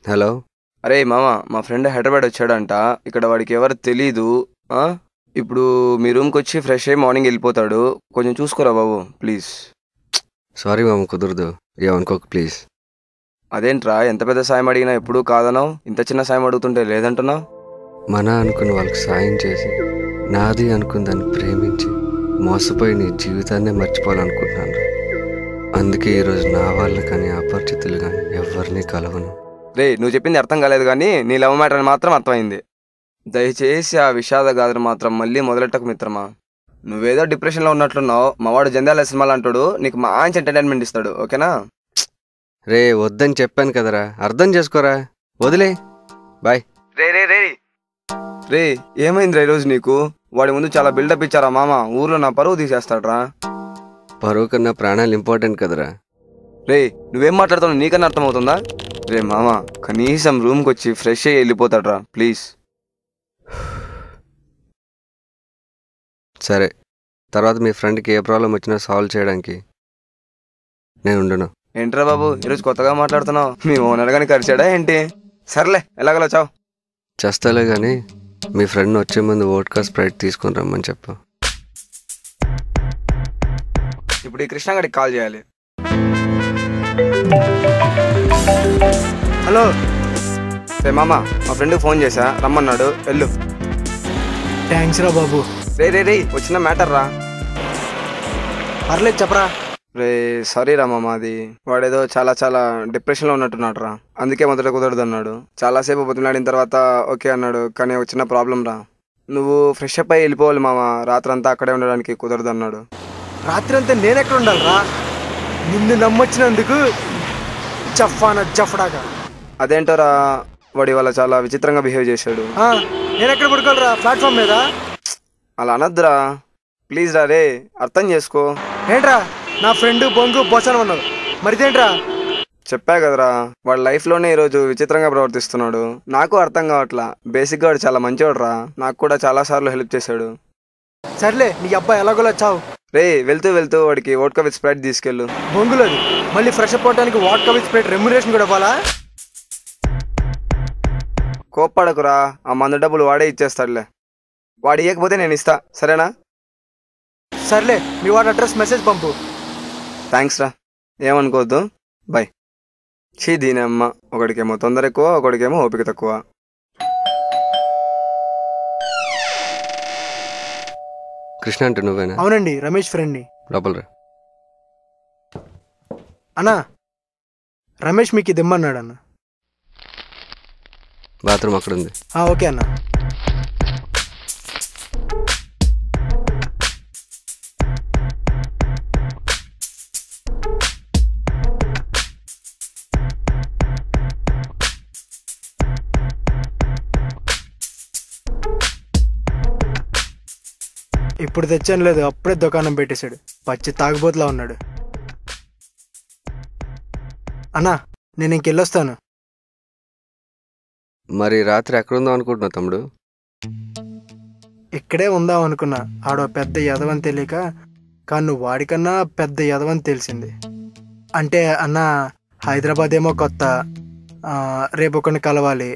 Hello. అరే మామ, మా ఫ్రెండ్ హైదరాబాద్ వచ్చాడంట. ఇక్కడ వాడికి ఎవరు తెలీదు. ఆ? ఇప్పుడు మీ రూమ్కి వచ్చి ఫ్రెష్ అయ్యి మార్నింగ్ వెళ్ళిపోతాడు. కొంచెం చూసుకోరా బాబు ప్లీజ్. సారీ మామ, కుదరదు. ఏమనుకోకు ప్లీజ్. అదేంట్రా, ఎంత పెద్ద సాయం అడిగినా ఎప్పుడూ కాదన్నావు, ఇంత చిన్న సాయం అడుగుతుంటే లేదంటున్నావు. మన అనుకున్న వాళ్ళకి సాయం చేసి నాది అనుకుందని ప్రేమించి మోసపోయి నీ జీవితాన్నే మర్చిపోవాలనుకుంటున్నాను. అందుకే ఈరోజు నా వాళ్ళు కానీ అపరిచితులు కానీ ఎవరిని కలవను. రే, నువ్వు చెప్పింది అర్థం కాలేదు కానీ నీ లవ్ మ్యాటర్ అని మాత్రం అర్థమైంది. దయచేసి ఆ విషాద గాథను మాత్రం మళ్ళీ మొదలెట్టకు మిత్రమా. నువ్వేదో డిప్రెషన్లో ఉన్నట్లున్నావు. మా వాడు జంధ్యాల సినిమాలు అంటాడు, నీకు మంచి ఎంటర్టైన్మెంట్ ఇస్తాడు. ఓకేనా? రే వద్దని చెప్పాను కదరా, అర్థం చేసుకోరా. వదిలే, బాయ్. రే రే రే రే ఏమైందిరా ఈరోజు నీకు? వాడి ముందు చాలా బిల్డప్ ఇచ్చారా మామ. ఊర్లో నా పరువు తీసేస్తాడ్రా. పరువు కన్నా ప్రాణాలు ఇంపార్టెంట్ కదరా. రే, నువ్వేం మాట్లాడుతున్నావు నీకన్నా అర్థమవుతుందా? రే మామ, కనీసం రూమ్కి వచ్చి ఫ్రెష్ అయ్యి వెళ్ళిపోతాడ్రా ప్లీజ్. సరే, తర్వాత మీ ఫ్రెండ్కి ఏ ప్రాబ్లం వచ్చినా సాల్వ్ చేయడానికి నేను ఉండను. ఏంట్రా బాబు, ఈరోజు కొత్తగా మాట్లాడుతున్నావు? మీ ఓనర్ గాని కలిసాడా ఏంటి? సర్లే, ఎలాగలా చావు. చేస్తాలే కానీ మీ ఫ్రెండ్ వచ్చే ముందు వోడ్కా స్ప్రైట్ తీసుకొని రమ్మని చెప్పు. ఇప్పుడు ఈ కృష్ణగడికి కాల్ చేయాలి. హలో. రే మామ, మా ఫ్రెండ్కి ఫోన్ చేశా, రమ్మన్నాడు, వెళ్ళు. థ్యాంక్స్ రా బాబు. రే రే రే వచ్చిన మ్యాటర్ రా. పర్లేదు చెప్పరా. రే సారీ రా మామ, అది వాడేదో చాలా చాలా డిప్రెషన్లో ఉన్నట్టున్నాడు రా. అందుకే మొదట కుదరదు అన్నాడు. చాలాసేపు బతిమలాడిన తర్వాత ఓకే అన్నాడు. కానీ ఒక చిన్న ప్రాబ్లం రా. నువ్వు ఫ్రెష్ అప్ అయ్యి వెళ్ళిపోవాలి మామ. రాత్రంతా అక్కడే ఉండడానికి కుదరదు అన్నాడు. రాత్రి అంతా నేనెక్కడ ఉండాలిరా? నిన్ను నమ్మొచ్చినందుకు జఫ్డాగా. అదేంటోరా, వాడి వల్ల చాలా విచిత్రంగా బిహేవ్ చేశాడు. నేనెక్కడ పడుకోవాలరా? ప్లాట్ఫామ్ మీద? అలా అనద్దురా ప్లీజ్ రా. రే అర్థం చేసుకో. ఏంట్రా నా ఫ్రెండ్ బొంగు బొసనం అన్నావు, మరిదేంట్రా? చెప్పా కదరా, వాడి లైఫ్లోనే ఈరోజు విచిత్రంగా ప్రవర్తిస్తున్నాడు. నాకు అర్థం కావట్లా. బేసిక్గా వాడు చాలా మంచివాడు రా. నాకు కూడా చాలాసార్లు హెల్ప్ చేశాడు. సర్లే, నీ అబ్బాయి ఎలాగోలా చావు. రే వెళ్తూ వెళ్తూ వాడికి వోడ్కా విత్ స్ప్రైట్ తీసుకెళ్ళు. బొంగులోది మళ్ళీ ఫ్రెష్ అప్ అవడానికి వాడ్కా విత్ స్ప్రైట్ రెమ్యునరేషన్ కూడా ఇవ్వాలా? కోప్పడకురా, ఆ మందు డబ్బులు వాడే ఇచ్చేస్తాడులే. వాడు ఇవ్వకపోతే నేను ఇస్తా, సరేనా? సర్లే, మీ వాడి అడ్రస్ మెసేజ్ పంపు. థ్యాంక్స్ రా, ఏమనుకోవద్దు, బాయ్. చీ దీని అమ్మ, ఒకడికేమో తొందర ఎక్కువ, ఒకడికేమో ఓపిక తక్కువ. కృష్ణ అంటే నువ్వేనా? అవునండి, రమేష్ ఫ్రెండ్ని. లోపలరా. అన్నా, రమేష్ మీకు ఇది ఇమ్మన్నాడు అన్న. బాత్రూమ్ అక్కడ ఉంది. ఓకే అన్న. ఇప్పుడు తెచ్చాను లేదు, అప్పుడే దుకాణం పెట్టేశాడు. పచ్చి తాగుబోతులా ఉన్నాడు. అన్నా, నేను ఇంకెళ్ళొస్తాను. మరి రాత్రి ఎక్కడుందాం అనుకుంటున్నావు తమ్ముడు? ఇక్కడే ఉందాం అనుకున్నా. ఆడో పెద్ద యదవని తెలియక, కానీ నువ్వు వాడికన్నా పెద్ద యదవని తెలిసింది. అంటే అన్న, హైదరాబాద్ ఏమో కొత్త, రేపు ఒకరిని కలవాలి.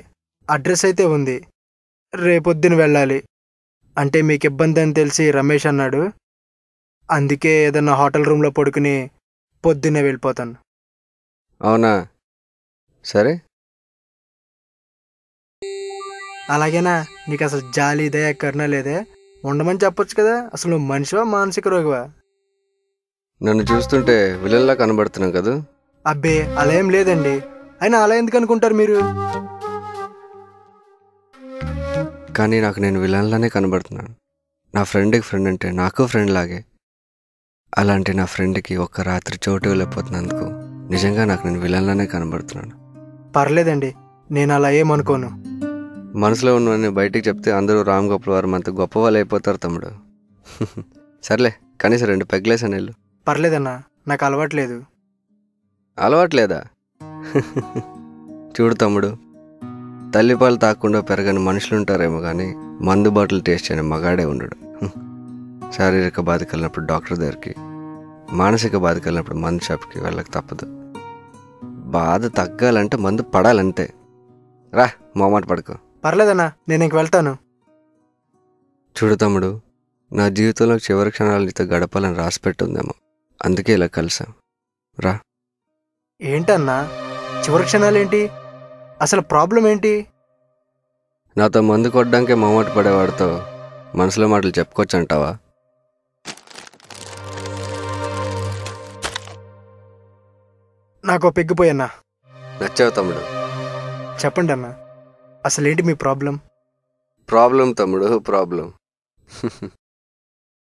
అడ్రస్ అయితే ఉంది, రేపొద్దున వెళ్ళాలి. అంటే మీకు ఇబ్బంది అని తెలిసి రమేష్ అన్నాడు. అందుకే ఏదన్నా హోటల్ రూమ్లో పడుకుని పొద్దున్నే వెళ్ళిపోతాను. అవునా? సరే. అలాగేనా? నీకు అసలు జాలి దయ కరుణ లేదే? ఉండమని చెప్పొచ్చు కదా. అసలు నువ్వు మనిషివా మానసిక రోగివా? నన్ను చూస్తుంటే విలన్లా కనబడుతున్నావు కదా. అబ్బే అలా ఏం లేదండి. అయినా అలా ఎందుకు అనుకుంటారు మీరు? కానీ నాకు నేను విలన్లానే కనబడుతున్నాను. నా ఫ్రెండ్కి ఫ్రెండ్ అంటే నాకు ఫ్రెండ్ లాగే. అలాంటి నా ఫ్రెండ్కి ఒక్క రాత్రి చోటు వెళ్ళిపోతున్నందుకు నిజంగా నాకు నేను విలన్లానే కనబడుతున్నాను. పర్లేదండి, నేను అలా ఏమనుకోను. మనసులో ఉన్నవన్నీ బయటికి చెప్తే అందరూ రామ్ గోపాల్ వారు అంత గొప్ప వాళ్ళు అయిపోతారు తమ్ముడు. సర్లే, కనీసం 2 పెగ్లేసాను వెళ్ళు. పర్లేదన్నా, నాకు అలవాట్లేదు. అలవాట్లేదా? చూడు తమ్ముడు, తల్లిపాలు తాకుండా పెరగని మనుషులుంటారేమో కానీ మందు బాటిల్ టేస్ట్ చేయని మగాడే ఉండడు. శారీరక బాధ కలిగినప్పుడు డాక్టర్ దగ్గరికి, మానసిక బాధ కలిగినప్పుడు మందు షాప్కి వెళ్ళక తప్పదు. బాధ తగ్గాలంటే మందు పడాలంతే. రా మొహమాట పడుకో. పర్లేదన్నా, నేను ఇంక వెళ్తాను. చూడు తమ్ముడు, నా జీవితంలో చివరి క్షణాలు నీతో గడపాలని రాసిపెట్టుందేమో, అందుకే ఇలా కలిసాం. రా. ఏంటన్నా చివరి క్షణాలేంటి? అసలు ప్రాబ్లం ఏంటి? నాతో మందు కొట్టడానికే మొహమాట పడేవాడితో మనసులో మాటలు చెప్పుకోవచ్చు అంటావా? నాకు పెగ్గిపోయన్నా. నచ్చావు తమ్ముడు. చెప్పండి అన్నా, అసలేంటి మీ ప్రాబ్లం? ప్రాబ్లం తమ్ముడు, ప్రాబ్లం.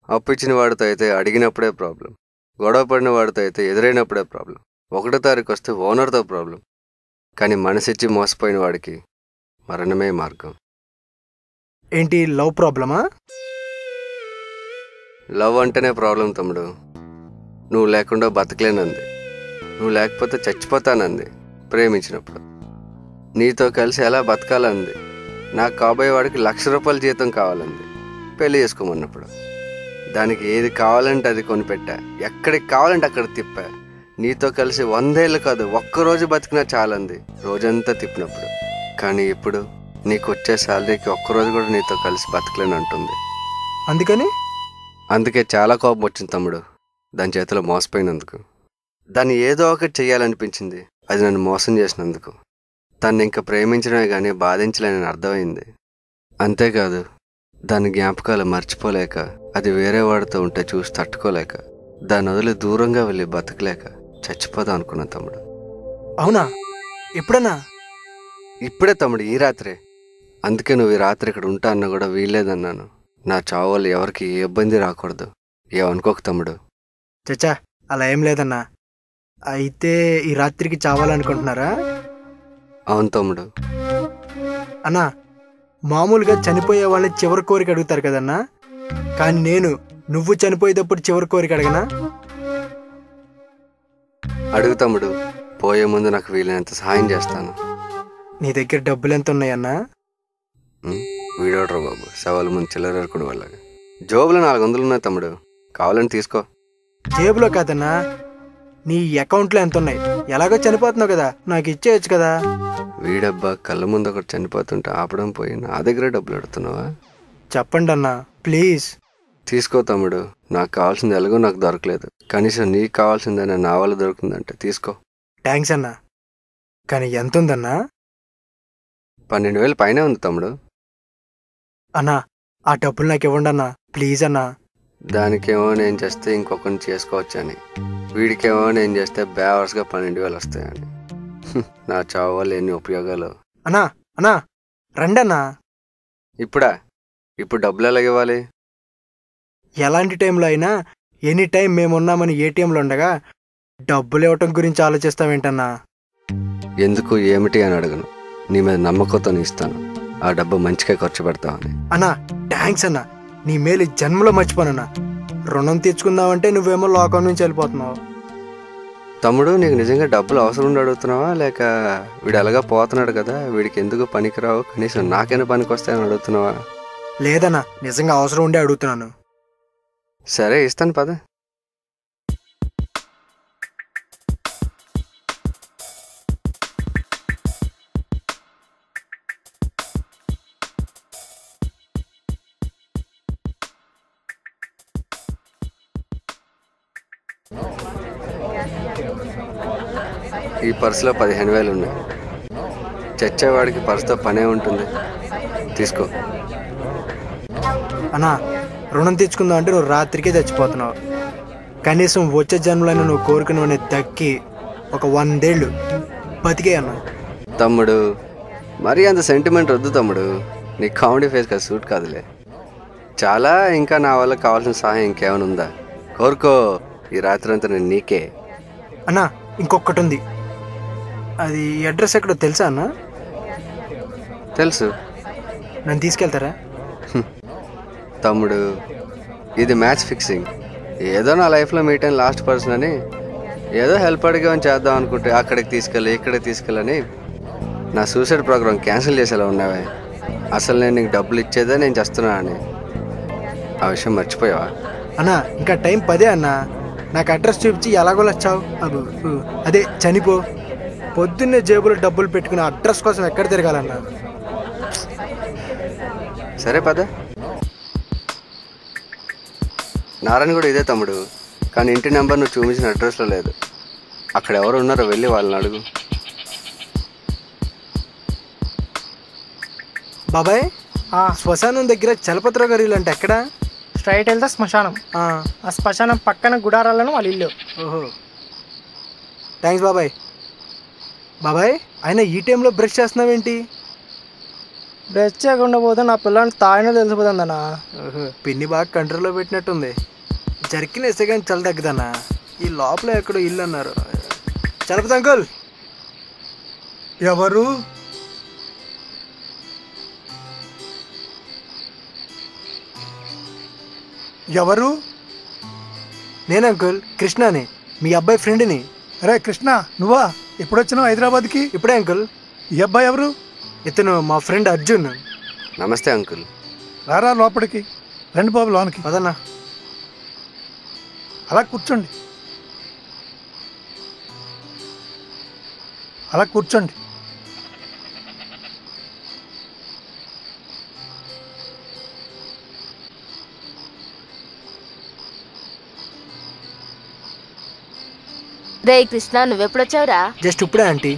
అప్పు ఇచ్చిన వాడితో అయితే అడిగినప్పుడే ప్రాబ్లం, గొడవ పడిన వాడితో అయితే ఎదురైనప్పుడే ప్రాబ్లం, 1వ తారీఖు వస్తే ఓనర్తో ప్రాబ్లం, కానీ మనసిచ్చి మోసపోయిన వాడికి మరణమే మార్గం. ఏంటి, లవ్ ప్రాబ్లమా? లవ్ అంటేనే ప్రాబ్లం తమ్ముడు. నువ్వు లేకుండా బతకలేనంది, నువ్వు లేకపోతే చచ్చిపోతానంది ప్రేమించినప్పుడు. నీతో కలిసి ఎలా బతకాలంది, నాకు కాబోయే వాడికి ₹1,00,000 జీతం కావాలంది పెళ్లి చేసుకోమన్నప్పుడు. దానికి ఏది కావాలంటే అది కొనిపెట్టా, ఎక్కడికి కావాలంటే అక్కడ తిప్పా. నీతో కలిసి 100 ఏళ్ళు కాదు, ఒక్కరోజు బతికినా చాలంది రోజంతా తిప్పినప్పుడు. కానీ ఇప్పుడు నీకు వచ్చే శాలరీకి ఒక్కరోజు కూడా నీతో కలిసి బతకలేని అంటుంది. అందుకే చాలా కోపం వచ్చింది తమ్ముడు దాని చేతిలో మోసపోయినందుకు. దాన్ని ఏదో ఒకటి చెయ్యాలనిపించింది, అది నన్ను మోసం చేసినందుకు. తను ఇంకా ప్రేమించడమే కానీ బాధించలేనని అర్థమైంది. అంతేకాదు, దాని జ్ఞాపకాలు మర్చిపోలేక, అది వేరే వాడితో ఉంటే చూసి తట్టుకోలేక, దాన్ని వదిలి దూరంగా వెళ్ళి బతకలేక చచ్చిపోదాం అనుకున్నా తమ్ముడు. అవునా? ఎప్పుడన్నా? ఇప్పుడే తమ్ముడు, ఈ రాత్రే. అందుకే నువ్వు ఈ రాత్రి ఇక్కడ ఉంటా అన్న కూడా వీల్లేదన్నాను. నా చావు వల్ల ఎవరికి ఏ ఇబ్బంది రాకూడదు, ఏమనుకోక తమ్ముడు. చచ్చా, అలా ఏం లేదన్నా. అయితే ఈ రాత్రికి చావాలనుకుంటున్నారా? అవును తమ్ముడు. అన్నా, మామూలుగా చనిపోయే వాళ్ళని చివరి కోరిక అడుగుతారు కదన్నా, కానీ నువ్వు చనిపోయేటప్పుడు చివరి కోరిక అడగనా? అడుగు తమ్ముడు, పోయే ముందు నాకు వీలైనంత సహాయం చేస్తాను. నీ దగ్గర డబ్బులు ఎంత ఉన్నాయన్నా? వీడోడ్రా బాబు, సవాలు ముందు చిల్లరకుడు వాళ్ళగా. జోబులో 400 ఉన్నాయి తమ్ముడు, కావాలని తీసుకో. జేబులో కాదన్నా, నీ అకౌంట్లో ఎంత ఉన్నాయి? ఎలాగో చనిపోతున్నావు కదా, నాకు ఇచ్చేయచ్చు కదా. వీడబ్బా, కళ్ళ ముందు ఒకటి చనిపోతుంటే ఆపడం పోయి నా దగ్గరే డబ్బులు అడుగుతున్నావా? చెప్పండి అన్నా, ప్లీజ్. తీసుకో తమ్ముడు, నాకు కావాల్సింది ఎలాగో నాకు దొరకలేదు, కనీసం నీకు కావాల్సిందైనా నా వల్ల దొరుకుతుందంటే తీసుకో. థ్యాంక్స్ అన్నా. కానీ ఎంత ఉందన్నా? 12,000 పైనే ఉంది తమ్ముడు. అన్నా, ఆ డబ్బులు నాకు ఇవ్వండి అన్నా, ప్లీజ్ అన్నా. దానికేమో నేను చేస్తే ఇంకొకరిని చేసుకోవచ్చని, వీడికేమో నేను చేస్తే బేవర్స్గా 12,000 వస్తాయని. నా చావు వల్ల ఎన్ని ఉపయోగాలు. అన్నా అన్నా రండి అన్నా. ఇప్పుడు డబ్బులు ఎలా ఇవ్వాలి? ఎలాంటి టైంలో అయినా ఎనీ టైం మేమున్నామని ఏటీఎంలో ఉండగా డబ్బులు ఇవ్వటం గురించి ఆలోచిస్తావేంటన్నా? ఎందుకు ఏమిటి అని అడగను, నీ మీద నమ్మకంతో ఇస్తాను. ఆ డబ్బు మంచిగా ఖర్చు పెడతావని. అన్నా థ్యాంక్స్ అన్నా, నీ మేలు జన్మలో మర్చిపోనన్నా. రుణం తెచ్చుకుందామంటే నువ్వేమో లోకం నుంచి వెళ్ళిపోతున్నావు. తమ్ముడు, నీకు నిజంగా డబ్బులు అవసరం ఉండి అడుగుతున్నావా, లేక వీడు ఎలాగా పోతున్నాడు కదా వీడికి ఎందుకు పనికిరావు, కనీసం నాకైనా పనికి వస్తాయని అడుగుతున్నావా? లేదన్నా, నిజంగా అవసరం ఉండే అడుగుతున్నాను. సరే ఇస్తాను పద. ఈ పర్సులో 15,000 ఉన్నాయి. చచ్చేవాడికి పర్సుతో పనే ఉంటుంది, తీసుకో. అన్నా, రుణం తెచ్చుకుందాం అంటే నువ్వు రాత్రికే చచ్చిపోతున్నావు. కనీసం వచ్చే జన్మలైనా నువ్వు కోరుకున్నవన్నీ దక్కి ఒక 100 ఏళ్ళు బతికే అన్నా. తమ్ముడు, మరీ అంత సెంటిమెంట్ వద్దు తమ్ముడు, నీ కామెడీ ఫేస్ కదా సూట్ కాదులే. చాలా ఇంకా నా వల్ల కావాల్సిన సహాయం ఇంకేమైనా ఉందా? కోరుకో, ఈ రాత్రి అంతా నేను నీకే. అన్నా, ఇంకొకటి ఉంది. అది అడ్రస్ ఎక్కడో తెలుసా అన్నా? తెలుసు. నన్ను తీసుకెళ్తారా? తమ్ముడు, ఇది మ్యాచ్ ఫిక్సింగ్. ఏదో నా లైఫ్లో మీట్ అయిన లాస్ట్ పర్సన్ అని, ఏదో హెల్ప్ అడిగామని చేద్దాం అనుకుంటే అక్కడికి తీసుకెళ్ళి ఇక్కడికి తీసుకెళ్ళని నా సూసైడ్ ప్రోగ్రామ్ క్యాన్సిల్ చేసేలా ఉన్నావే. అసలు నేను నీకు డబ్బులు ఇచ్చేదే నేను చేస్తున్నా అని, ఆ విషయం మర్చిపోయావా? అన్నా, ఇంకా టైం 10 అన్నా. నాకు అడ్రస్ చూపించి ఎలాగోలా చావు, అదే చనిపో. పొద్దున్నే జేబులో డబ్బులు పెట్టుకుని అడ్రస్ కోసం ఎక్కడ తిరగాలన్నా? సరే పద. నారాయణ కూడా ఇదే తమ్ముడు, కానీ ఇంటి నెంబర్ నువ్వు చూపించిన అడ్రస్లో లేదు. అక్కడ ఎవరు ఉన్నారో వెళ్ళి వాళ్ళని అడుగు. బాబాయ్, శ్మశానం దగ్గర చలపతిరావు గారి ఇల్లు అంటే ఎక్కడ? స్ట్రైట్ వెళ్తే శ్మశానం. ఆ శ్మశానం పక్కన గుడారాలను వాళ్ళ ఇల్లు. ఓహో, థ్యాంక్స్ బాబాయ్. బాబాయ్, అయినా ఈ టైంలో బ్రష్ చేస్తున్నావేంటి? బ్రష్ చేయకుండా పోతే నా పిల్లని తాయినో తెలిసిపోతుందన్నా. ఓహో, పిన్ని బాగా కంట్రోల్లో పెట్టినట్టుంది. జర్కిన్ వేస్తే కానీ చలి తగ్గదన్నా. ఈ లోపల ఎక్కడో ఇల్లు అన్నారు. చలపతి అంకుల్. ఎవరు? ఎవరు? నేను అంకుల్, కృష్ణని, మీ అబ్బాయి ఫ్రెండ్ని. అరే కృష్ణ, నువ్వా? ఎప్పుడొచ్చినావు హైదరాబాద్కి? ఇప్పుడే అంకుల్. ఈ అబ్బాయి ఎవరు? ఇతను మా ఫ్రెండ్ అర్జున్. నమస్తే అంకుల్. రారా లోపలికి. రండి బాబు లోనికి. అదన్నా. అలా కూర్చోండి, అలా కూర్చోండి. రే కృష్ణ, నువ్వెప్పుడొచ్చావురా? జస్ట్ ఇప్పుడే ఆంటీ.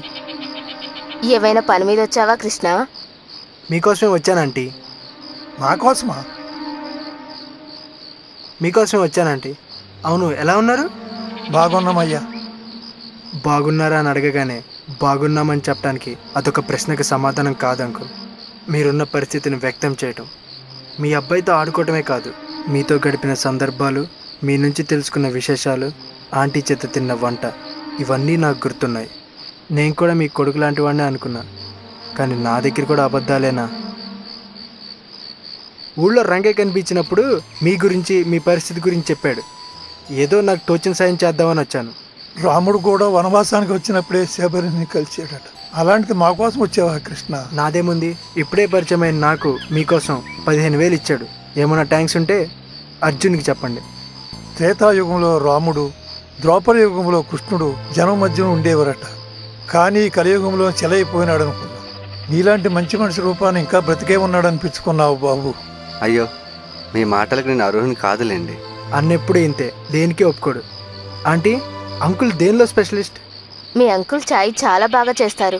ఏమైనా పని మీద వచ్చావా కృష్ణ? మీకోసమే వచ్చాను ఆంటీ. మా కోసమా? మీకోసమే వచ్చాను ఆంటీ. అవును, ఎలా ఉన్నారు? బాగున్నామయ్యా. బాగున్నారా అని అడగగానే బాగున్నామని చెప్పడానికి అదొక ప్రశ్నకు సమాధానం కాదు అంకుల్. మీరున్న పరిస్థితిని వ్యక్తం చేయటం, మీ అబ్బాయితో ఆడుకోవటమే కాదు, మీతో గడిపిన సందర్భాలు, మీ నుంచి తెలుసుకున్న విశేషాలు, ఆంటీ చేత తిన్న వంట, ఇవన్నీ నాకు గుర్తున్నాయి. నేను కూడా మీ కొడుకు లాంటి వాడినే అనుకున్నా, కానీ నా దగ్గర కూడా అబద్ధాలేనా? ఊళ్ళో రంగే కనిపించినప్పుడు మీ గురించి, మీ పరిస్థితి గురించి చెప్పాడు. ఏదో నాకు తోచిన సాయం చేద్దామని వచ్చాను. రాముడు కూడా వనవాసానికి వచ్చినప్పుడే శబరిని కలిసాడట. అలాంటిది మా కోసం వచ్చావా కృష్ణ? నాదేముంది, ఇప్పుడే పరిచయమైన నాకు మీకోసం 15,000 ఇచ్చాడు. ఏమైనా ట్యాంక్స్ ఉంటే అర్జున్కి చెప్పండి. త్రేతాయుగంలో రాముడు, ద్వాపర యుగంలో కృష్ణుడు జనం మధ్యన ఉండేవారట. కానీ కలియుగంలో చెలైపోయినాడు అనుకున్నా. నీలాంటి మంచి మనిషి రూపాన్ని ఇంకా బ్రతికే ఉన్నాడు అనిపించుకున్నావు బాబు. అయ్యో, మీ మాటలకు నేను అర్హుని కాదులేండి. అన్నెప్పుడు ఇంతే, దేనికి ఒప్పుకోడు. ఆంటీ, అంకుల్ దేనిలో స్పెషలిస్ట్? మీ అంకుల్ చాయ్ చాలా బాగా చేస్తారు.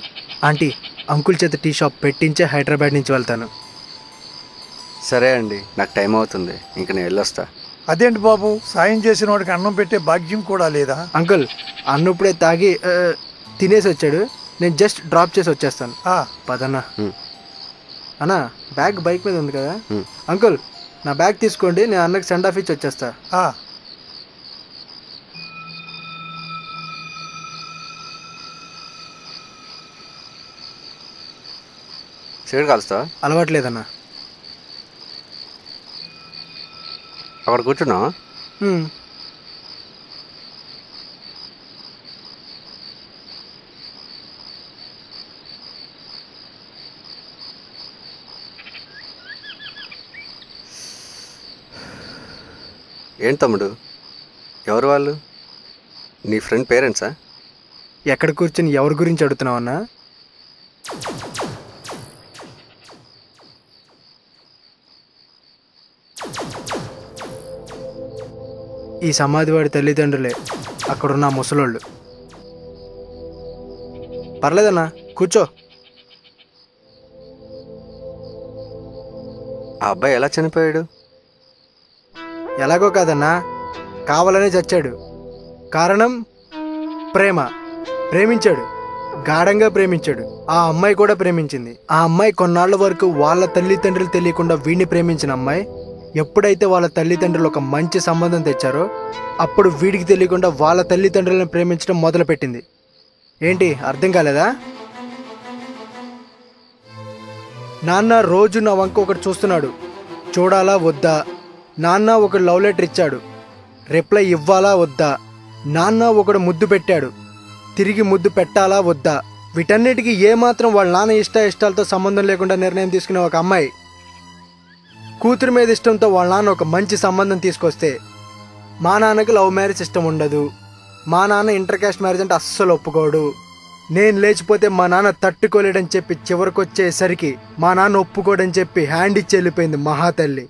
ఆంటీ, అంకుల్ చేత టీ షాప్ పెట్టించే హైదరాబాద్ నుంచి వెళ్తాను. సరే అండి, నాకు టైం అవుతుంది, ఇంక నేను వెళ్ళొస్తా. అదేంటి బాబు, సాయం చేసిన వాడికి అన్నం పెట్టే భాగ్యం కూడా లేదా? అంకుల్, అన్నుప్పుడే తాగి తినేసి వచ్చాడు. నేను జస్ట్ డ్రాప్ చేసి వచ్చేస్తాను. పదన్నా. అన్నా, బ్యాగ్ బైక్ మీద ఉంది కదా. అంకుల్, నా బ్యాగ్ తీసుకోండి, నేను అన్నకి సెండ్ ఆఫ్ ఇచ్చి వచ్చేస్తా. సిగరెట్ కాలుస్తా? అలవాట్లేదన్నా. అక్కడ కూర్చున్నా. ఏంటి తమ్ముడు, ఎవరు వాళ్ళు? నీ ఫ్రెండ్ పేరెంట్సా? ఎక్కడ కూర్చొని ఎవరి గురించి అడుగుతున్నావు అన్నా? ఈ సమాధి వాడి తల్లిదండ్రులే అక్కడున్న ముసలోళ్ళు. పర్లేదన్నా, కూర్చో. ఆ అబ్బాయి ఎలా చనిపోయాడు? ఎలాగో కాదన్నా, కావాలనే చచ్చాడు. కారణం ప్రేమ. ప్రేమించాడు, గాఢంగా ప్రేమించాడు. ఆ అమ్మాయి కూడా ప్రేమించింది. ఆ అమ్మాయి కొన్నాళ్ల వరకు వాళ్ళ తల్లిదండ్రులు తెలియకుండా వీడిని ప్రేమించిన అమ్మాయి ఎప్పుడైతే వాళ్ళ తల్లిదండ్రులు ఒక మంచి సంబంధం తెచ్చారో అప్పుడు వీడికి తెలియకుండా వాళ్ళ తల్లిదండ్రులను ప్రేమించడం మొదలుపెట్టింది. ఏంటి, అర్థం కాలేదా? నాన్న రోజు నా వంక ఒకటి చూస్తున్నాడు. చూడాలా వద్దా? నాన్న ఒకడు లవ్ లెటర్ ఇచ్చాడు, రిప్లై ఇవ్వాలా వద్దా? నాన్న ఒకడు ముద్దు పెట్టాడు, తిరిగి ముద్దు పెట్టాలా వద్దా? వీటన్నిటికీ ఏమాత్రం వాళ్ళ నాన్న ఇష్టాలతో సంబంధం లేకుండా నిర్ణయం తీసుకునే ఒక అమ్మాయి కూతురు మీద ఇష్టంతో వాళ్ళ నాన్న ఒక మంచి సంబంధం తీసుకొస్తే, మా నాన్నకి లవ్ మ్యారేజ్ ఇష్టం ఉండదు, మా నాన్న ఇంటర్ కాస్ట్ మ్యారేజ్ అంటే అస్సలు ఒప్పుకోడు, నేను లేచిపోతే మా నాన్న తట్టుకోలేడని చెప్పి చివరికి వచ్చేసరికి మా నాన్న ఒప్పుకోడని చెప్పి హ్యాండ్ ఇచ్చి వెళ్ళిపోయింది మహాతల్లి.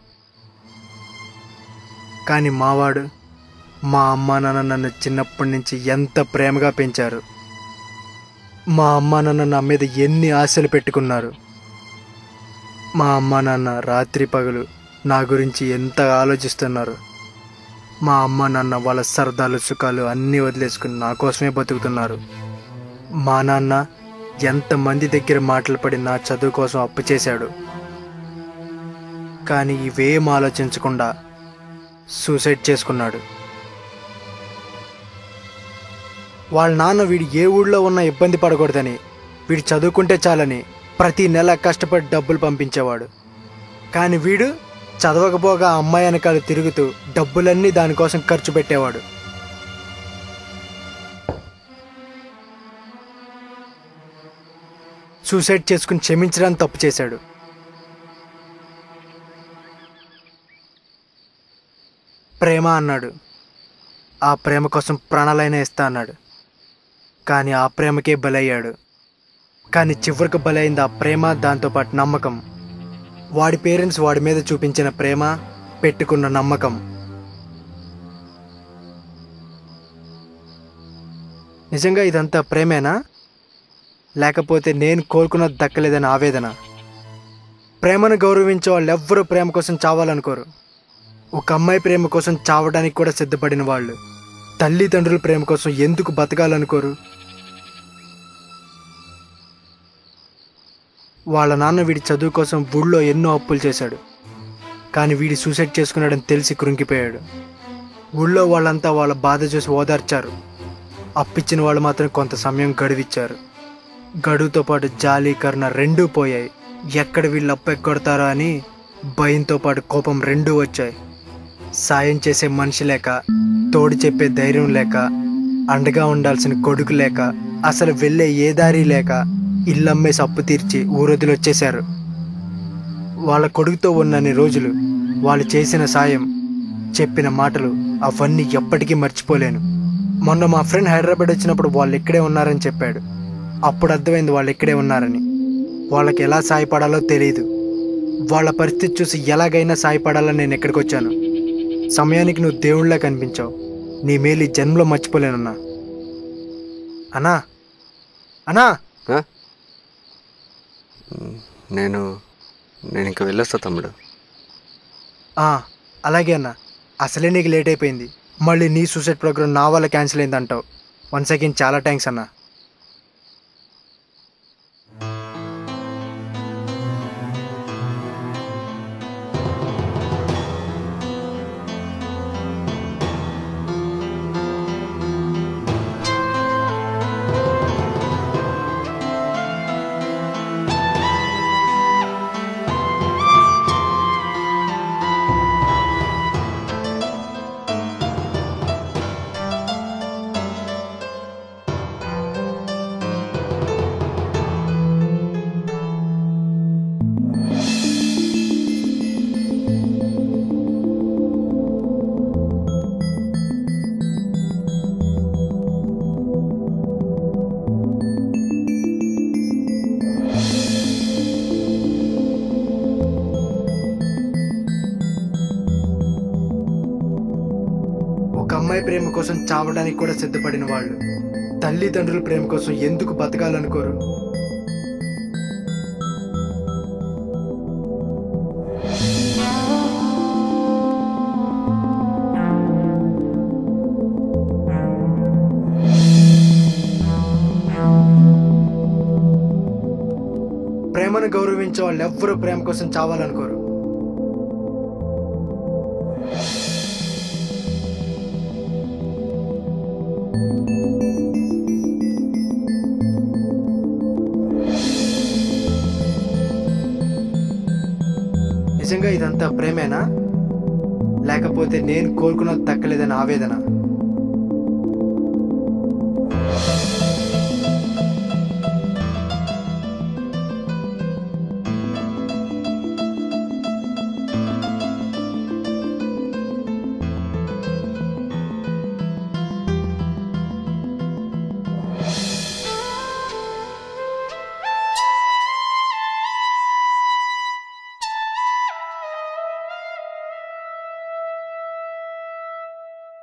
కానీ మావాడు, మా అమ్మ నాన్న నన్ను చిన్నప్పటి నుంచి ఎంత ప్రేమగా పెంచారు. మా అమ్మ నాన్న నా మీద ఎన్ని ఆశలు పెట్టుకున్నారు. మా అమ్మ నాన్న రాత్రి పగలు నా గురించి ఎంత ఆలోచిస్తున్నారు. మా అమ్మ నాన్న వాళ్ళ సరదాలు సుఖాలు అన్నీ వదిలేసుకుని నా కోసమే బతుకుతున్నారు. మా నాన్న ఎంతమంది దగ్గర మాటలు పడి నా చదువు కోసం అప్పు చేశాడు. కానీ ఇవేం ఆలోచించకుండా సూసైడ్ చేసుకున్నాడు. వాళ్ళ నాన్న వీడు ఏ ఊళ్ళో ఉన్నా ఇబ్బంది పడకూడదని, వీడు చదువుకుంటే చాలని ప్రతి నెల కష్టపడి డబ్బులు పంపించేవాడు. కానీ వీడు చదవకపోగా అమ్మాయి వెనకాల తిరుగుతూ డబ్బులన్నీ దానికోసం ఖర్చు పెట్టేవాడు. సూసైడ్ చేసుకుని క్షమించడానికి తప్పు చేశాడు. ప్రేమ అన్నాడు. ఆ ప్రేమ కోసం ప్రాణాలైనా ఇస్తా అన్నాడు. కానీ ఆ ప్రేమకే బలయ్యాడు. కానీ చివరికి బలైంది ఆ ప్రేమ, దాంతోపాటు నమ్మకం. వాడి పేరెంట్స్ వాడి మీద చూపించిన ప్రేమ, పెట్టుకున్న నమ్మకం. నిజంగా ఇదంతా ప్రేమేనా, లేకపోతే నేను కోరుకున్నది దక్కలేదని ఆవేదన? ప్రేమను గౌరవించే వాళ్ళు ఎవ్వరూ ప్రేమ కోసం చావాలనుకోరు. ఒక అమ్మాయి ప్రేమ కోసం చావడానికి కూడా సిద్ధపడిన వాళ్ళు తల్లిదండ్రుల ప్రేమ కోసం ఎందుకు బతకాలనుకోరు? వాళ్ళ నాన్న వీడి చదువు కోసం ఊళ్ళో ఎన్నో అప్పులు చేశాడు. కానీ వీడి సూసైడ్ చేసుకున్నాడని తెలిసి కృంగిపోయాడు. ఊళ్ళో వాళ్ళంతా వాళ్ళ బాధ చూసి ఓదార్చారు. అప్పిచ్చిన వాళ్ళు మాత్రం కొంత సమయం గడువిచ్చారు. గడువుతో పాటు జాలి, కరుణ రెండూ పోయాయి. ఎక్కడ వీళ్ళు అప్పు ఎక్కొడతారో అని భయంతో పాటు కోపం రెండూ వచ్చాయి. సాయం చేసే మనిషి లేక, తోడు చెప్పే ధైర్యం లేక, అండగా ఉండాల్సిన కొడుకు లేక, అసలు వెళ్ళే ఏ దారి లేక ఇల్లమ్మేసి అప్పు తీర్చి ఊరొదిలి వచ్చేశారు. వాళ్ళ కొడుకుతో ఉన్నన్ని రోజులు వాళ్ళు చేసిన సాయం, చెప్పిన మాటలు అవన్నీ ఎప్పటికీ మర్చిపోలేను. మొన్న మా ఫ్రెండ్ హైదరాబాద్ వచ్చినప్పుడు వాళ్ళు ఇక్కడే ఉన్నారని చెప్పాడు. అప్పుడు అర్థమైంది వాళ్ళు ఇక్కడే ఉన్నారని. వాళ్ళకి ఎలా సాయపడాలో తెలియదు. వాళ్ళ పరిస్థితి చూసి ఎలాగైనా సాయపడాలని నేను ఇక్కడికి వచ్చాను. సమయానికి నువ్వు దేవుళ్ళ కనిపించావు. నీ మేలు ఈ జన్మలో మర్చిపోలేనన్నా. అన్నా అన్నా నేను ఇంక వెళ్ళొస్తా తమ్ముడు. అలాగే అన్న. అసలే నీకు లేట్ అయిపోయింది. మళ్ళీ నీ సూసైడ్ ప్రోగ్రామ్ నా వల్ల క్యాన్సిల్ అయింది అంటావు. వన్స్ అగైన్ చాలా థ్యాంక్స్ అన్న. అమ్మాయి ప్రేమ కోసం చావడానికి కూడా సిద్ధపడిన వాళ్ళు తల్లిదండ్రుల ప్రేమ కోసం ఎందుకు బతకాలనుకోరు? ప్రేమను గౌరవించే వాళ్ళు ఎవ్వరూ ప్రేమ కోసం చావాలనుకోరు. నిజంగా ఇదంతా ప్రేమేనా, లేకపోతే నేను కోరుకున్నది దక్కలేదని ఆవేదన?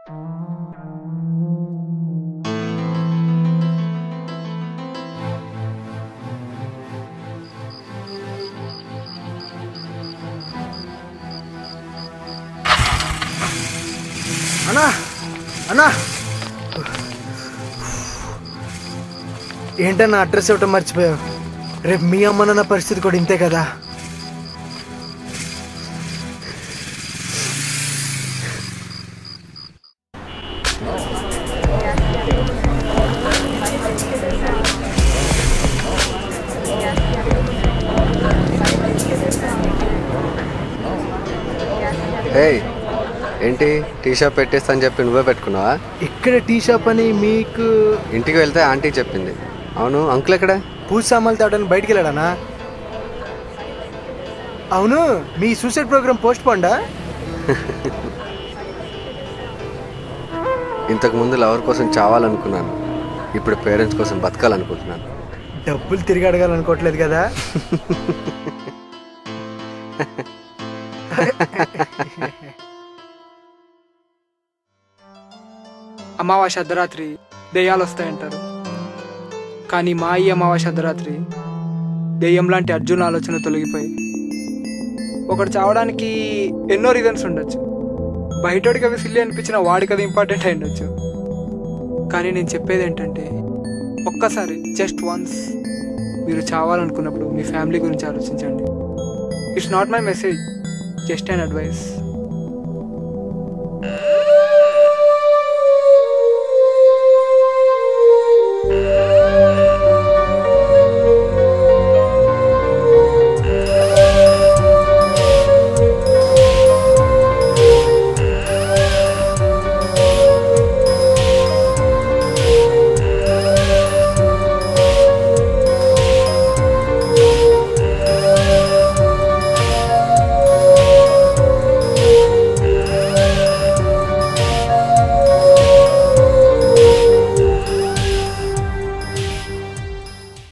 అన్నా అన్నా ఏంటన్నా అడ్రస్ ఇవ్వటం మర్చిపోయావు. రేపు మీ అమ్మ నాన్న పరిస్థితి కూడా ఇంతే కదా. ఏంటి టీ షాప్ పెట్టేస్తా అని చెప్పి నువ్వే పెట్టుకున్నావా? ఇక్కడ టీ షాప్ అని మీకు ఇంటికి వెళ్తే ఆంటీ చెప్పింది. అవును, అంకుల్ ఎక్కడ? పూజ సామాన్లు తేవడానికి బయటికి వెళ్ళాడనా? అవును, మీ సూసైడ్ ప్రోగ్రామ్ పోస్ట్ పోండా? ఇంతకు ముందు లవర్ కోసం చావాలనుకున్నాను, ఇప్పుడు పేరెంట్స్ కోసం బతకాలనుకుంటున్నాను. డబ్బులు తిరిగి అడగాలనుకోవట్లేదు కదా? అమావాస్య అర్ధరాత్రి దెయ్యాలు వస్తాయంటారు, కానీ మా ఈ అమావాస్య అర్ధరాత్రి దెయ్యం లాంటి అర్జున్ ఆలోచన తొలగిపోయి ఒకడు చావడానికి ఎన్నో రీజన్స్ ఉండొచ్చు. బయటోడికి అవి సిల్లి అనిపించిన వాడికి అది ఇంపార్టెంట్ అయి ఉండొచ్చు. కానీ నేను చెప్పేది ఏంటంటే, ఒక్కసారి జస్ట్ వన్స్ మీరు చావాలనుకున్నప్పుడు మీ ఫ్యామిలీ గురించి ఆలోచించండి. It's not my message, just an advice.